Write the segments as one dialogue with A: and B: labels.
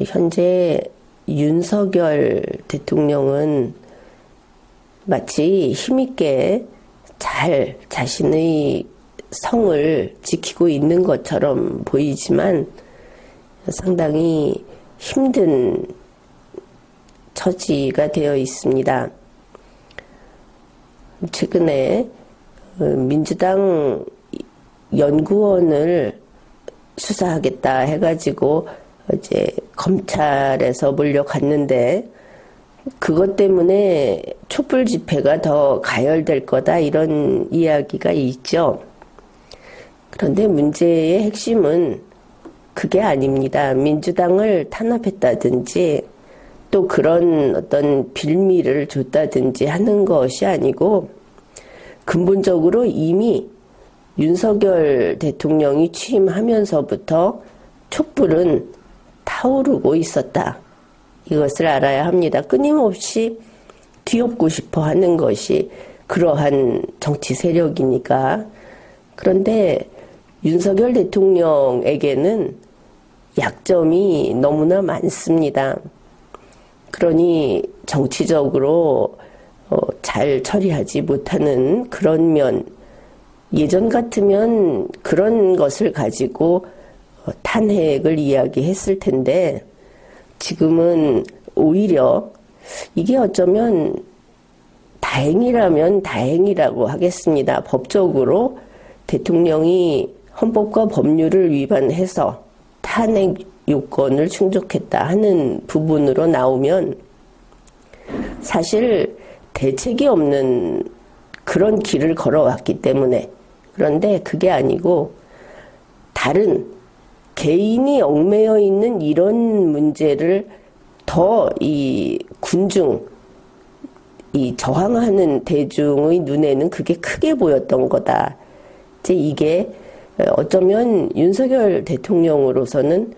A: 현재 윤석열 대통령은 마치 힘있게 잘 자신의 성을 지키고 있는 것처럼 보이지만 상당히 힘든 처지가 되어 있습니다. 최근에 민주당 연구원을 수사하겠다 해가지고 이제 검찰에서 몰려갔는데 그것 때문에 촛불 집회가 더 가열될 거다 이런 이야기가 있죠. 그런데 문제의 핵심은 그게 아닙니다. 민주당을 탄압했다든지 또 그런 어떤 빌미를 줬다든지 하는 것이 아니고 근본적으로 이미 윤석열 대통령이 취임하면서부터 촛불은 타오르고 있었다. 이것을 알아야 합니다. 끊임없이 뒤엎고 싶어 하는 것이 그러한 정치 세력이니까. 그런데 윤석열 대통령에게는 약점이 너무나 많습니다. 그러니 정치적으로 잘 처리하지 못하는 그런 면, 예전 같으면 그런 것을 가지고 탄핵을 이야기했을 텐데 지금은 오히려 이게 어쩌면 다행이라면 다행이라고 하겠습니다. 법적으로 대통령이 헌법과 법률을 위반해서 탄핵 요건을 충족했다 하는 부분으로 나오면 사실 대책이 없는 그런 길을 걸어왔기 때문에. 그런데 그게 아니고 다른 개인이 얽매여 있는 이런 문제를 더 이 군중, 이 저항하는 대중의 눈에는 그게 크게 보였던 거다. 이제 이게 어쩌면 윤석열 대통령으로서는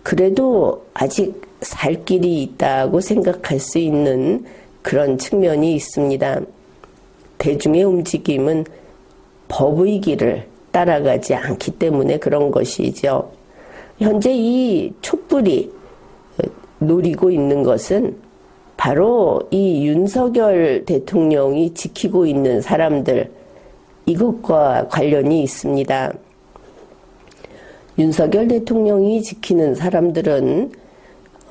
A: 그래도 아직 살 길이 있다고 생각할 수 있는 그런 측면이 있습니다. 대중의 움직임은 법의 길을 따라가지 않기 때문에 그런 것이죠. 현재 이 촛불이 노리고 있는 것은 바로 이 윤석열 대통령이 지키고 있는 사람들, 이것과 관련이 있습니다. 윤석열 대통령이 지키는 사람들은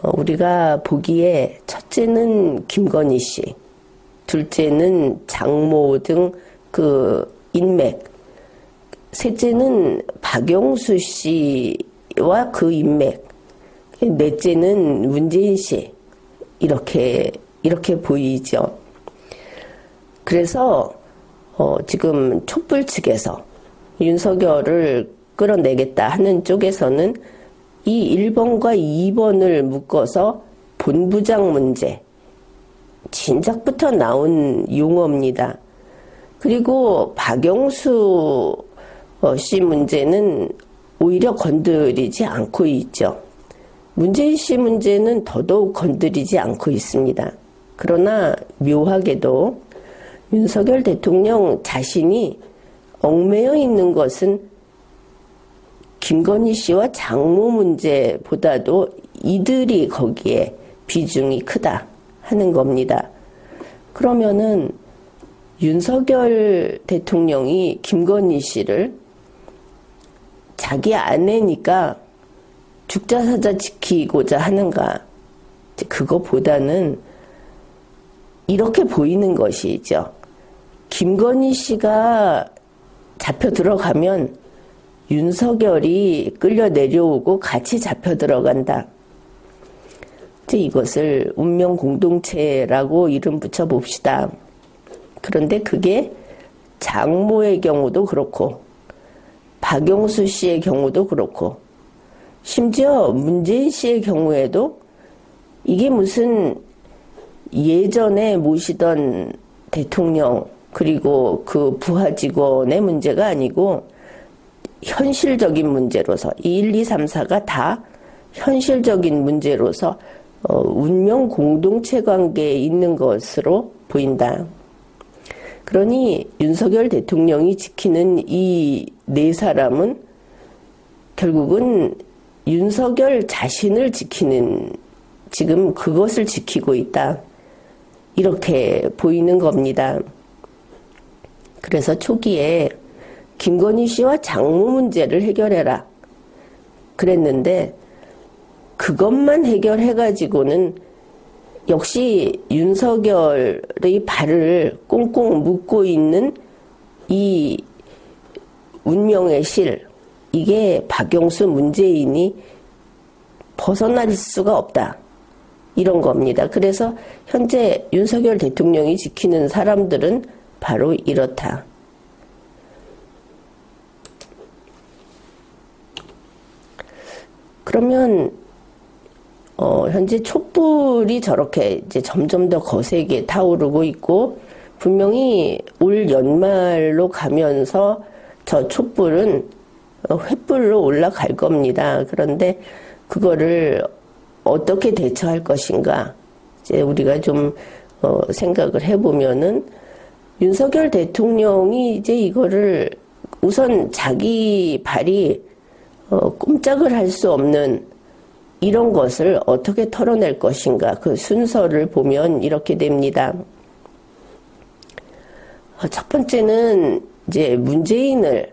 A: 우리가 보기에 첫째는 김건희 씨, 둘째는 장모 등 그 인맥, 셋째는 박영수 씨와 그 인맥, 넷째는 문재인 씨, 이렇게 보이죠. 그래서 지금 촛불 측에서 윤석열을 끌어내겠다 하는 쪽에서는 이 1번과 2번을 묶어서 본부장 문제, 진작부터 나온 용어입니다. 그리고 박영수 씨 문제는 오히려 건드리지 않고 있죠. 문재인 씨 문제는 더더욱 건드리지 않고 있습니다. 그러나 묘하게도 윤석열 대통령 자신이 얽매여 있는 것은 김건희 씨와 장모 문제보다도 이들이 거기에 비중이 크다 하는 겁니다. 그러면은 윤석열 대통령이 김건희 씨를 자기 아내니까 죽자사자 지키고자 하는가? 그거보다는 이렇게 보이는 것이죠. 김건희 씨가 잡혀 들어가면 윤석열이 끌려 내려오고 같이 잡혀 들어간다. 이제 이것을 운명 공동체라고 이름 붙여 봅시다. 그런데 그게 장모의 경우도 그렇고 박영수 씨의 경우도 그렇고 심지어 문재인 씨의 경우에도 이게 무슨 예전에 모시던 대통령 그리고 그 부하 직원의 문제가 아니고 현실적인 문제로서 1, 2, 3, 4가 다 현실적인 문제로서 운명 공동체 관계에 있는 것으로 보인다. 그러니 윤석열 대통령이 지키는 이 네 사람은 결국은 윤석열 자신을 지키는, 지금 그것을 지키고 있다. 이렇게 보이는 겁니다. 그래서 초기에 김건희 씨와 장모 문제를 해결해라 그랬는데, 그것만 해결해가지고는 역시 윤석열의 발을 꽁꽁 묶고 있는 이 운명의 실, 이게 박영수 문재인이 벗어날 수가 없다. 이런 겁니다. 그래서 현재 윤석열 대통령이 지키는 사람들은 바로 이렇다. 그러면 현재 촛불이 저렇게 이제 점점 더 거세게 타오르고 있고, 분명히 올 연말로 가면서 저 촛불은 횃불로 올라갈 겁니다. 그런데 그거를 어떻게 대처할 것인가, 이제 우리가 좀 생각을 해보면은, 윤석열 대통령이 이제 이거를 우선 자기 발이 꼼짝을 할 수 없는 이런 것을 어떻게 털어낼 것인가, 그 순서를 보면 이렇게 됩니다. 첫 번째는 이제 문재인을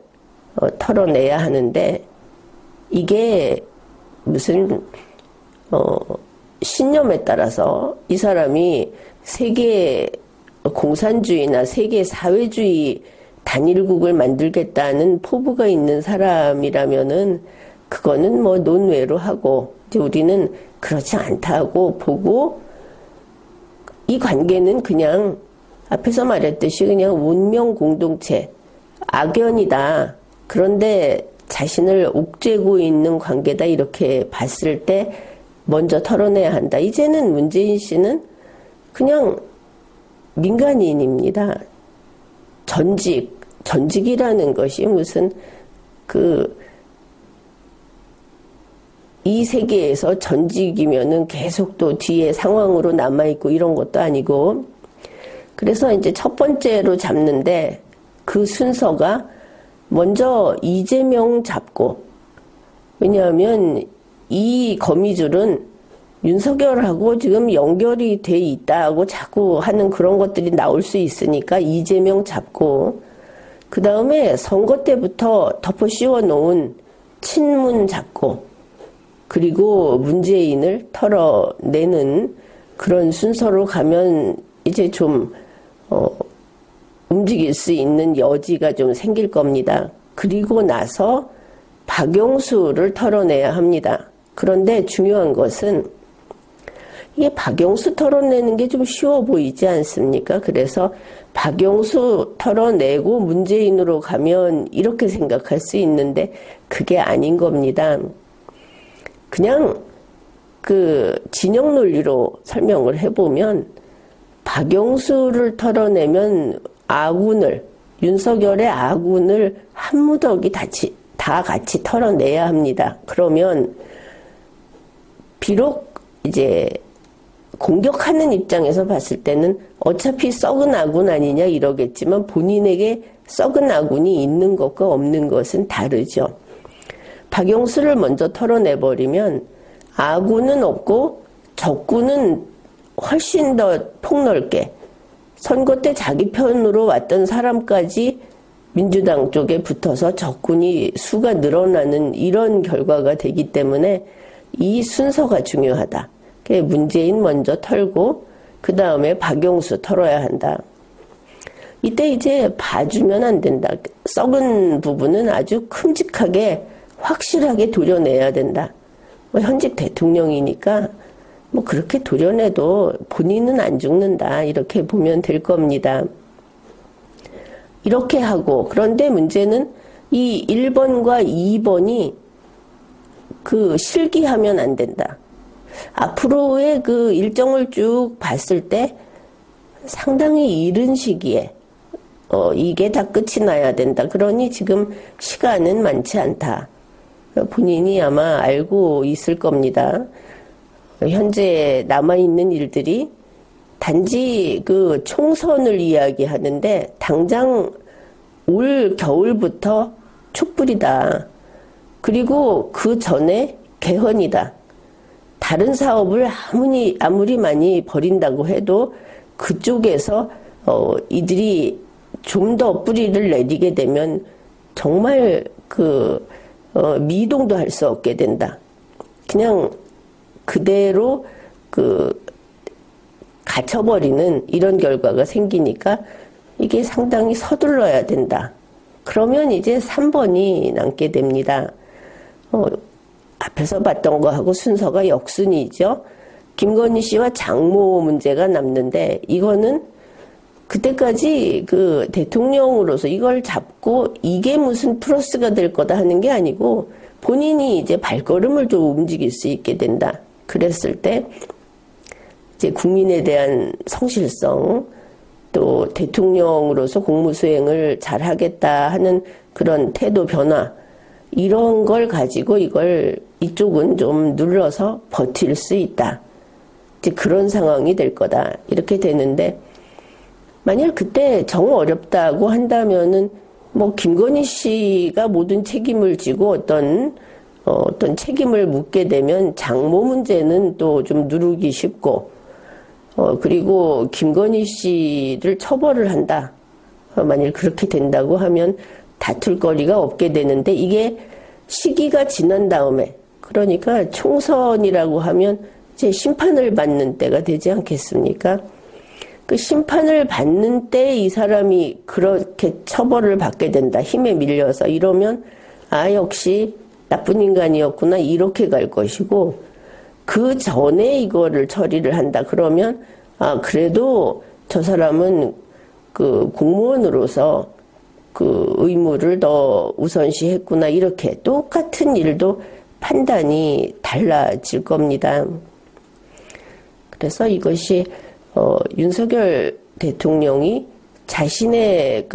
A: 털어내야 하는데, 이게 무슨 신념에 따라서 이 사람이 세계 공산주의나 세계 사회주의 단일국을 만들겠다는 포부가 있는 사람이라면은 그거는 뭐 논외로 하고, 이제 우리는 그렇지 않다고 보고, 이 관계는 그냥 앞에서 말했듯이 그냥 운명 공동체, 악연이다. 그런데 자신을 옥죄고 있는 관계다. 이렇게 봤을 때 먼저 털어내야 한다. 이제는 문재인 씨는 그냥 민간인입니다. 전직이라는 것이 무슨 이 세계에서 전직이면은 계속 또 뒤에 상황으로 남아있고 이런 것도 아니고, 그래서 이제 첫 번째로 잡는데 그 순서가 먼저 이재명 잡고, 왜냐하면 이 거미줄은 윤석열하고 지금 연결이 돼 있다고 자꾸 하는 그런 것들이 나올 수 있으니까 이재명 잡고, 그 다음에 선거 때부터 덮어 씌워 놓은 친문 잡고, 그리고 문재인을 털어내는 그런 순서로 가면 이제 좀 움직일 수 있는 여지가 좀 생길 겁니다. 그리고 나서 박영수를 털어내야 합니다. 그런데 중요한 것은 이게 박영수 털어내는 게 좀 쉬워 보이지 않습니까? 그래서 박영수 털어내고 문재인으로 가면 이렇게 생각할 수 있는데 그게 아닌 겁니다. 그냥 그 진영 논리로 설명을 해보면, 박영수를 털어내면 윤석열의 아군을 한 무더기 다 같이 털어내야 합니다. 그러면 비록 이제 공격하는 입장에서 봤을 때는 어차피 썩은 아군 아니냐 이러겠지만, 본인에게 썩은 아군이 있는 것과 없는 것은 다르죠. 박영수를 먼저 털어내버리면 아군은 없고 적군은 훨씬 더 폭넓게, 선거 때 자기 편으로 왔던 사람까지 민주당 쪽에 붙어서 적군이 수가 늘어나는 이런 결과가 되기 때문에 이 순서가 중요하다. 문재인 먼저 털고 그 다음에 박영수 털어야 한다. 이때 이제 봐주면 안 된다. 썩은 부분은 아주 큼직하게 확실하게 도려내야 된다. 현직 대통령이니까 그렇게 도려내도 본인은 안 죽는다. 이렇게 보면 될 겁니다. 이렇게 하고, 그런데 문제는 이 1번과 2번이 실기하면 안 된다. 앞으로의 그 일정을 쭉 봤을 때 상당히 이른 시기에 이게 다 끝이 나야 된다. 그러니 지금 시간은 많지 않다. 본인이 아마 알고 있을 겁니다. 현재 남아있는 일들이 단지 그 총선을 이야기하는데, 당장 올 겨울부터 촛불이다. 그리고 그 전에 개헌이다. 다른 사업을 아무리 많이 벌인다고 해도 그쪽에서 이들이 좀 더 뿌리를 내리게 되면 정말 미동도 할 수 없게 된다. 그냥 그대로 갇혀버리는 이런 결과가 생기니까 이게 상당히 서둘러야 된다. 그러면 이제 3번이 남게 됩니다. 앞에서 봤던 거하고 순서가 역순이죠. 김건희 씨와 장모 문제가 남는데 이거는 그때까지 대통령으로서 이걸 잡고 이게 무슨 플러스가 될 거다 하는 게 아니고 본인이 이제 발걸음을 좀 움직일 수 있게 된다. 그랬을 때 이제 국민에 대한 성실성 또 대통령으로서 공무 수행을 잘 하겠다 하는 그런 태도 변화 이런 걸 가지고 이쪽은 좀 눌러서 버틸 수 있다. 이제 그런 상황이 될 거다. 이렇게 되는데 만약 그때 정 어렵다고 한다면은 김건희 씨가 모든 책임을 지고 어떤 책임을 묻게 되면 장모 문제는 또 좀 누르기 쉽고 그리고 김건희 씨를 처벌을 한다. 만일 그렇게 된다고 하면 다툴 거리가 없게 되는데 이게 시기가 지난 다음에 그러니까 총선이라고 하면 이제 심판을 받는 때가 되지 않겠습니까? 그 심판을 받는 때 이 사람이 그렇게 처벌을 받게 된다. 힘에 밀려서 이러면 역시 나쁜 인간이었구나 이렇게 갈 것이고 그 전에 이거를 처리를 한다. 그러면 그래도 저 사람은 공무원으로서 의무를 더 우선시했구나 이렇게 똑같은 일도 판단이 달라질 겁니다. 그래서 이것이 윤석열 대통령이 자신의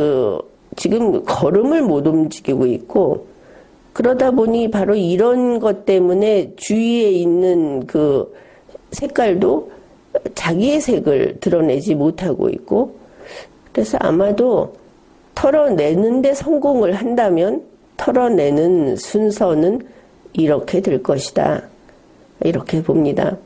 A: 지금 걸음을 못 움직이고 있고 그러다 보니 바로 이런 것 때문에 주위에 있는 색깔도 자기의 색을 드러내지 못하고 있고 그래서 아마도 털어내는데 성공을 한다면 털어내는 순서는 이렇게 될 것이다. 이렇게 봅니다.